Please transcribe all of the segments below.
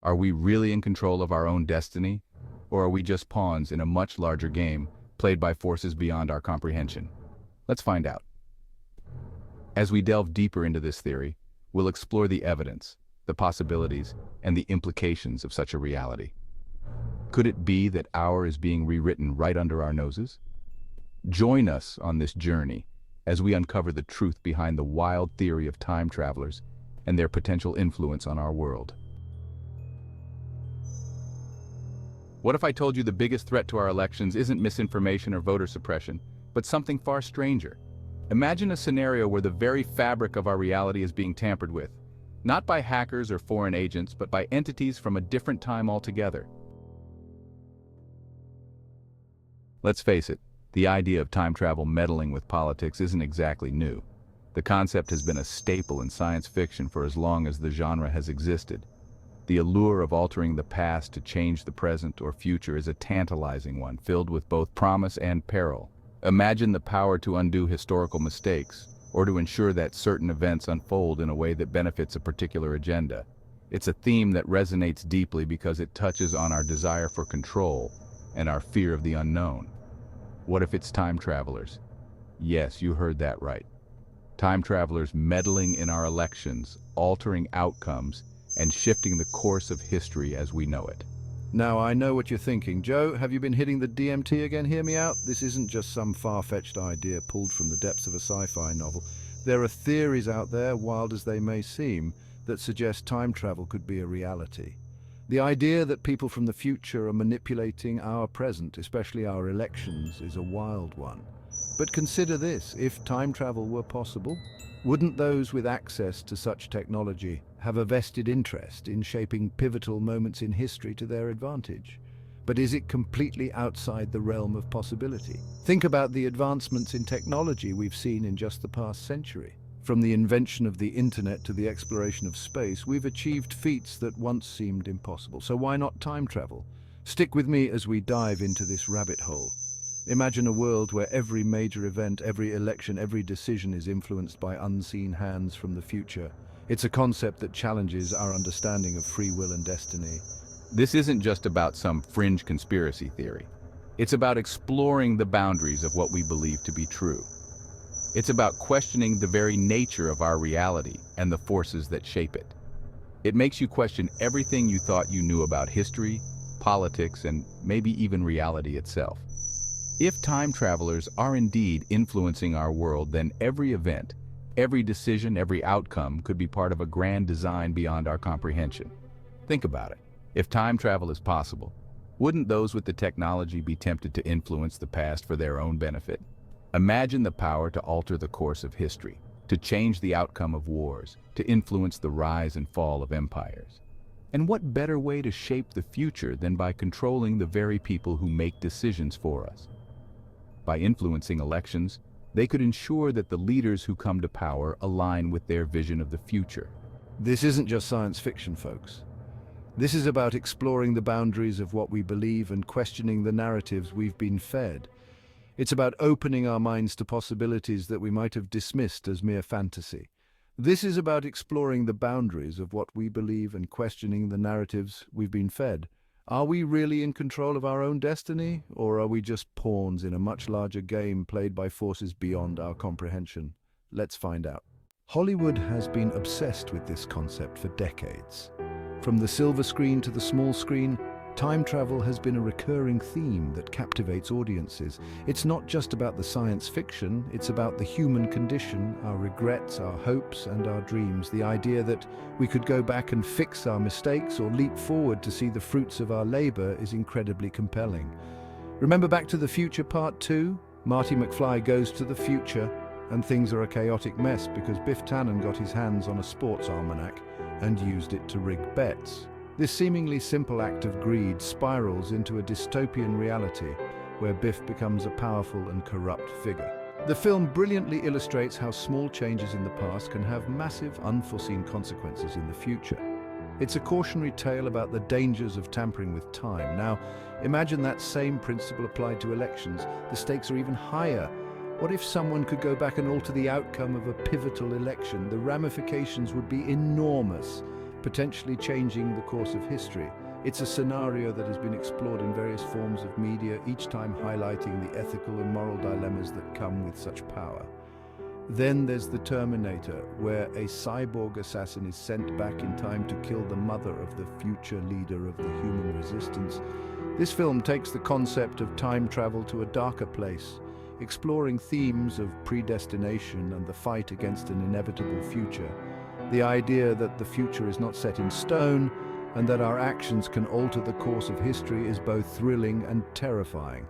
Are we really in control of our own destiny? Or are we just pawns in a much larger game played by forces beyond our comprehension? Let's find out. As we delve deeper into this theory, we'll explore the evidence, the possibilities, and the implications of such a reality. Could it be that our is being rewritten right under our noses? Join us on this journey as we uncover the truth behind the wild theory of time travelers and their potential influence on our world. What if I told you the biggest threat to our elections isn't misinformation or voter suppression, but something far stranger? Imagine a scenario where the very fabric of our reality is being tampered with, not by hackers or foreign agents, but by entities from a different time altogether. Let's face it, the idea of time travel meddling with politics isn't exactly new. The concept has been a staple in science fiction for as long as the genre has existed. The allure of altering the past to change the present or future is a tantalizing one, filled with both promise and peril. Imagine the power to undo historical mistakes, or to ensure that certain events unfold in a way that benefits a particular agenda. It's a theme that resonates deeply because it touches on our desire for control and our fear of the unknown. What if it's time travelers? Yes, you heard that right. Time travelers meddling in our elections, altering outcomes, and shifting the course of history as we know it. Now, I know what you're thinking. Joe, have you been hitting the DMT again? Hear me out. This isn't just some far-fetched idea pulled from the depths of a sci-fi novel. There are theories out there, wild as they may seem, that suggest time travel could be a reality. The idea that people from the future are manipulating our present, especially our elections, is a wild one. But consider this: if time travel were possible, wouldn't those with access to such technology have a vested interest in shaping pivotal moments in history to their advantage? But is it completely outside the realm of possibility? Think about the advancements in technology we've seen in just the past century. From the invention of the internet to the exploration of space, we've achieved feats that once seemed impossible. So why not time travel? Stick with me as we dive into this rabbit hole. Imagine a world where every major event, every election, every decision is influenced by unseen hands from the future. It's a concept that challenges our understanding of free will and destiny. This isn't just about some fringe conspiracy theory. It's about exploring the boundaries of what we believe to be true. It's about questioning the very nature of our reality and the forces that shape it. It makes you question everything you thought you knew about history, politics, and maybe even reality itself. If time travelers are indeed influencing our world, then every event, every decision, every outcome could be part of a grand design beyond our comprehension. Think about it. If time travel is possible, wouldn't those with the technology be tempted to influence the past for their own benefit? Imagine the power to alter the course of history, to change the outcome of wars, to influence the rise and fall of empires. And what better way to shape the future than by controlling the very people who make decisions for us? By influencing elections, they could ensure that the leaders who come to power align with their vision of the future. This isn't just science fiction, folks. This is about exploring the boundaries of what we believe and questioning the narratives we've been fed. It's about opening our minds to possibilities that we might have dismissed as mere fantasy. This is about exploring the boundaries of what we believe and questioning the narratives we've been fed. Are we really in control of our own destiny, or are we just pawns in a much larger game played by forces beyond our comprehension? Let's find out. Hollywood has been obsessed with this concept for decades. From the silver screen to the small screen, time travel has been a recurring theme that captivates audiences. It's not just about the science fiction, it's about the human condition, our regrets, our hopes, and our dreams. The idea that we could go back and fix our mistakes or leap forward to see the fruits of our labor is incredibly compelling. Remember Back to the Future Part 2? Marty McFly goes to the future, and things are a chaotic mess because Biff Tannen got his hands on a sports almanac and used it to rig bets. This seemingly simple act of greed spirals into a dystopian reality where Biff becomes a powerful and corrupt figure. The film brilliantly illustrates how small changes in the past can have massive, unforeseen consequences in the future. It's a cautionary tale about the dangers of tampering with time. Now, imagine that same principle applied to elections. The stakes are even higher. What if someone could go back and alter the outcome of a pivotal election? The ramifications would be enormous. potentially changing the course of history. It's a scenario that has been explored in various forms of media, each time highlighting the ethical and moral dilemmas that come with such power. Then there's the Terminator, where a cyborg assassin is sent back in time to kill the mother of the future leader of the human resistance. This film takes the concept of time travel to a darker place, exploring themes of predestination and the fight against an inevitable future. The idea that the future is not set in stone and that our actions can alter the course of history is both thrilling and terrifying.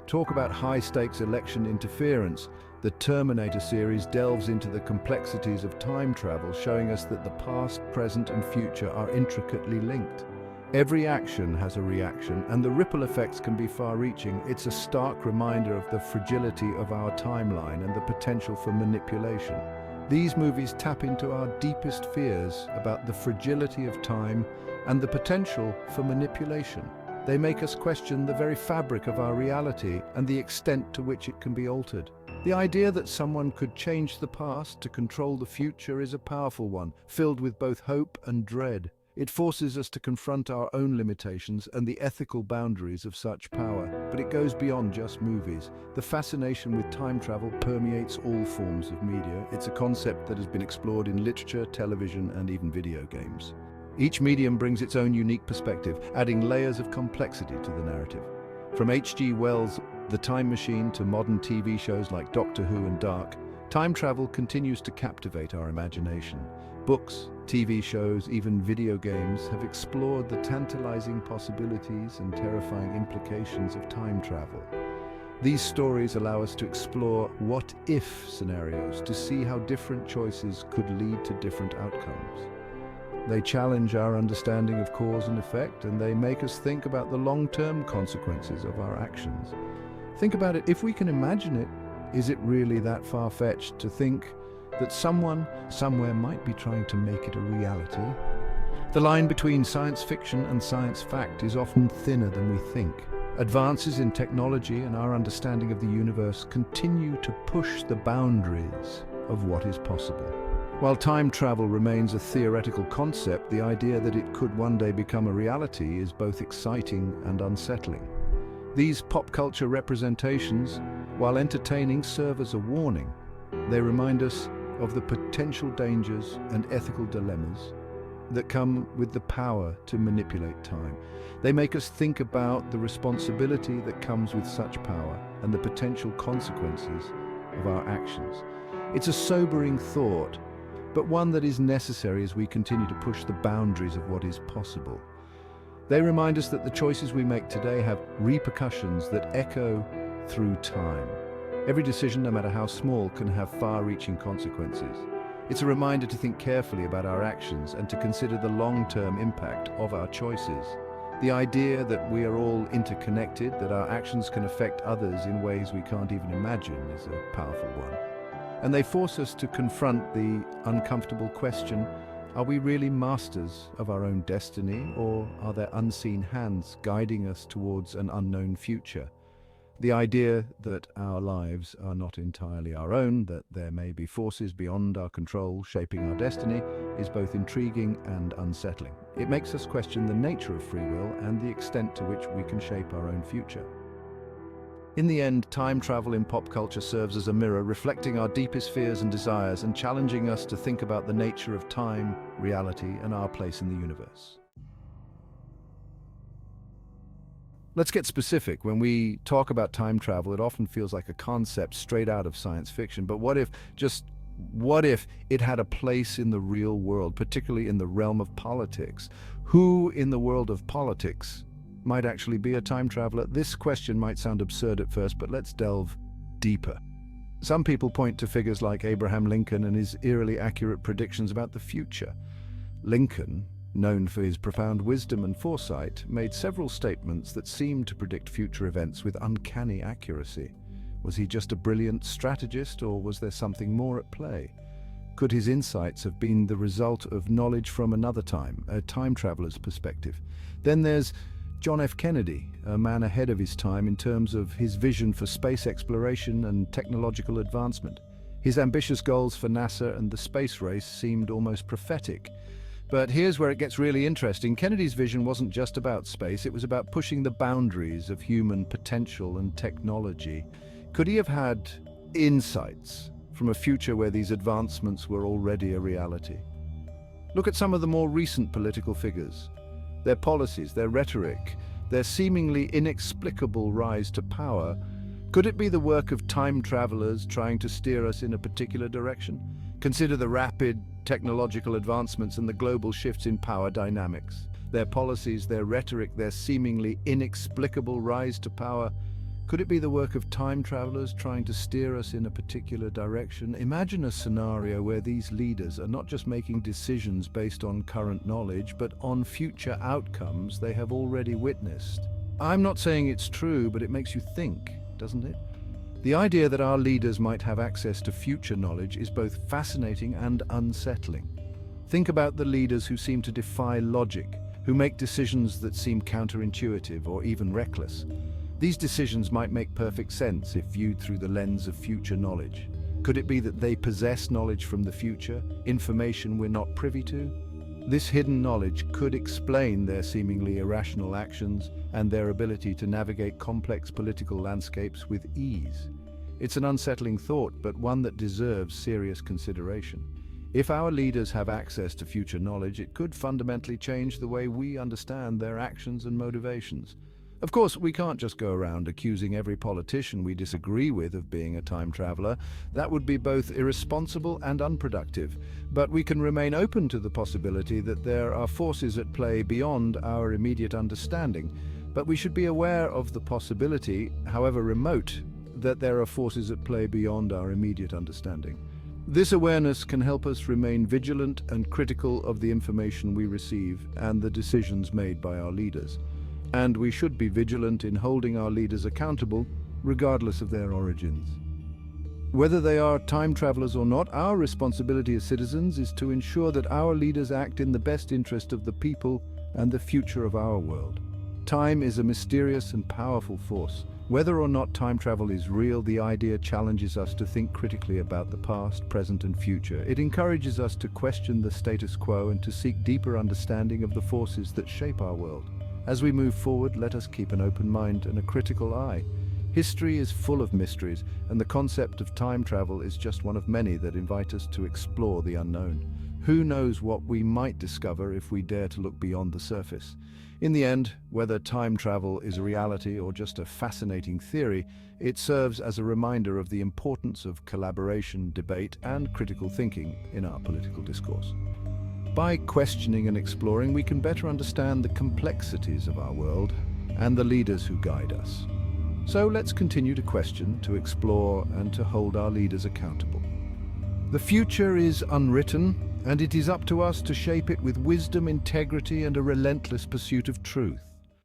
Talk about high-stakes election interference. The Terminator series delves into the complexities of time travel, showing us that the past, present, and future are intricately linked. Every action has a reaction, and the ripple effects can be far-reaching. It's a stark reminder of the fragility of our timeline and the potential for manipulation. These movies tap into our deepest fears about the fragility of time and the potential for manipulation. They make us question the very fabric of our reality and the extent to which it can be altered. The idea that someone could change the past to control the future is a powerful one, filled with both hope and dread. It forces us to confront our own limitations and the ethical boundaries of such power, but it goes beyond just movies. The fascination with time travel permeates all forms of media. It's a concept that has been explored in literature, television, and even video games. Each medium brings its own unique perspective, adding layers of complexity to the narrative. From H.G. Wells' The Time Machine to modern TV shows like Doctor Who and Dark, time travel continues to captivate our imagination. Books, TV shows, even video games have explored the tantalizing possibilities and terrifying implications of time travel. These stories allow us to explore what-if scenarios to see how different choices could lead to different outcomes. They challenge our understanding of cause and effect, and they make us think about the long-term consequences of our actions. Think about it, if we can imagine it, is it really that far-fetched to think that someone, somewhere might be trying to make it a reality? The line between science fiction and science fact is often thinner than we think. Advances in technology and our understanding of the universe continue to push the boundaries of what is possible. While time travel remains a theoretical concept, the idea that it could one day become a reality is both exciting and unsettling. These pop culture representations, while entertaining, serve as a warning. They remind us of the potential dangers and ethical dilemmas that come with the power to manipulate time. They make us think about the responsibility that comes with such power and the potential consequences of our actions. It's a sobering thought, but one that is necessary as we continue to push the boundaries of what is possible. They remind us that the choices we make today have repercussions that echo through time. Every decision, no matter how small, can have far-reaching consequences. It's a reminder to think carefully about our actions and to consider the long-term impact of our choices. The idea that we are all interconnected, that our actions can affect others in ways we can't even imagine, is a powerful one. And they force us to confront the uncomfortable question, are we really masters of our own destiny, or are there unseen hands guiding us towards an unknown future? The idea that our lives are not entirely our own, that there may be forces beyond our control shaping our destiny, is both intriguing and unsettling. It makes us question the nature of free will and the extent to which we can shape our own future. In the end, time travel in pop culture serves as a mirror, reflecting our deepest fears and desires and challenging us to think about the nature of time, reality, and our place in the universe. Let's get specific. When we talk about time travel, it often feels like a concept straight out of science fiction. But what if it had a place in the real world, particularly in the realm of politics? Who in the world of politics might actually be a time traveler? This question might sound absurd at first, but let's delve deeper. Some people point to figures like Abraham Lincoln and his eerily accurate predictions about the future. Lincoln, known for his profound wisdom and foresight, made several statements that seemed to predict future events with uncanny accuracy. Was he just a brilliant strategist, or was there something more at play? Could his insights have been the result of knowledge from another time, a time traveler's perspective? Then there's John F. Kennedy, a man ahead of his time in terms of his vision for space exploration and technological advancement. His ambitious goals for NASA and the space race seemed almost prophetic. But here's where it gets really interesting. Kennedy's vision wasn't just about space, it was about pushing the boundaries of human potential and technology. Could he have had insights from a future where these advancements were already a reality? Look at some of the more recent political figures. Their policies, their rhetoric, their seemingly inexplicable rise to power. Could it be the work of time travelers trying to steer us in a particular direction? Consider the rapid technological advancements and the global shifts in power dynamics. Their policies, their rhetoric, their seemingly inexplicable rise to power. Could it be the work of time travelers trying to steer us in a particular direction? Imagine a scenario where these leaders are not just making decisions based on current knowledge, but on future outcomes they have already witnessed. I'm not saying it's true, but it makes you think, doesn't it? The idea that our leaders might have access to future knowledge is both fascinating and unsettling. Think about the leaders who seem to defy logic, who make decisions that seem counterintuitive or even reckless. These decisions might make perfect sense if viewed through the lens of future knowledge. Could it be that they possess knowledge from the future, information we're not privy to? This hidden knowledge could explain their seemingly irrational actions and their ability to navigate complex political landscapes with ease. It's an unsettling thought, but one that deserves serious consideration. If our leaders have access to future knowledge, it could fundamentally change the way we understand their actions and motivations. Of course, we can't just go around accusing every politician we disagree with of being a time traveler. That would be both irresponsible and unproductive. But we can remain open to the possibility that there are forces at play beyond our immediate understanding. But we should be aware of the possibility, however remote, that there are forces at play beyond our immediate understanding. This awareness can help us remain vigilant and critical of the information we receive and the decisions made by our leaders. And we should be vigilant in holding our leaders accountable, regardless of their origins. Whether they are time travelers or not, our responsibility as citizens is to ensure that our leaders act in the best interest of the people and the future of our world. Time is a mysterious and powerful force. Whether or not time travel is real, the idea challenges us to think critically about the past, present, and future. It encourages us to question the status quo and to seek deeper understanding of the forces that shape our world. As we move forward, let us keep an open mind and a critical eye. History is full of mysteries, and the concept of time travel is just one of many that invite us to explore the unknown. Who knows what we might discover if we dare to look beyond the surface? In the end, whether time travel is a reality or just a fascinating theory, it serves as a reminder of the importance of collaboration, debate, and critical thinking in our political discourse. By questioning and exploring, we can better understand the complexities of our world and the leaders who guide us. So let's continue to question, to explore, and to hold our leaders accountable. The future is unwritten, and it is up to us to shape it with wisdom, integrity, and a relentless pursuit of truth.